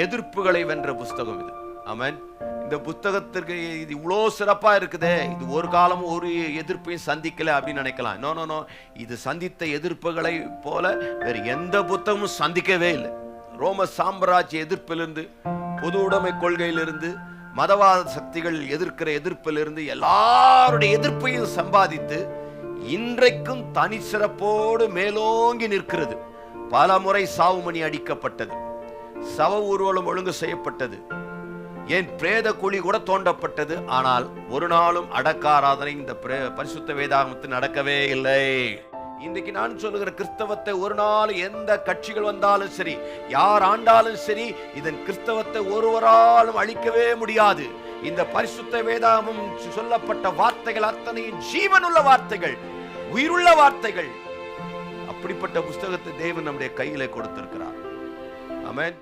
எதிர்ப்புகளை வென்ற புஸ்தகம் இது. ஆமென். இந்த புத்தகத்திற்கு இது இவ்வளோ சிறப்பா இருக்குதே, இது ஒரு காலம் ஒரு எதிர்ப்பையும் சந்திக்கல அப்படின்னு நினைக்கலாம். நோ நோ நோ, இது சந்தித்த எதிர்ப்புகளை போல வேறு எந்த புத்தகமும் சந்திக்கவே இல்லை. ரோம சாம்ராஜ்ய எதிர்ப்பிலிருந்து, பொது உடைமை கொள்கையிலிருந்து, மதவாத சக்திகள் எதிர்க்கிற எதிர்ப்பிலிருந்து எல்லாருடைய எதிர்ப்பையும் சம்பாதித்து இன்றைக்கும் தனி சிறப்போடு மேலோங்கி நிற்கிறது. பல முறை சாவுமணி அடிக்கப்பட்டது, சவ ஊர்வலம் ஒழுங்கு செய்யப்பட்டது, ஏன் பிரேத குழி கூட தோண்டப்பட்டது. ஆனால் ஒரு நாளும் அடக்க ஆராதனை இந்த பரிசுத்த வேதாகமத்தில் நடக்கவே இல்லை. இன்றைக்கு நான் சொல்லுகிற கிறிஸ்தவத்தை ஒரு நாள் எந்த கட்சிகள் வந்தாலும் சரி, யார் ஆண்டாலும் சரி, இதன் கிறிஸ்தவத்தை ஒருவராலும் அழிக்கவே முடியாது. இந்த பரிசுத்த வேதாகமம் சொல்லப்பட்ட வார்த்தைகள் அத்தனையும் ஜீவனுள்ள வார்த்தைகள், உயிருள்ள வார்த்தைகள். அப்படிப்பட்ட புஸ்தகத்தை தேவன் நம்முடைய கையிலே கொடுத்திருக்கிறார். ஆமென்.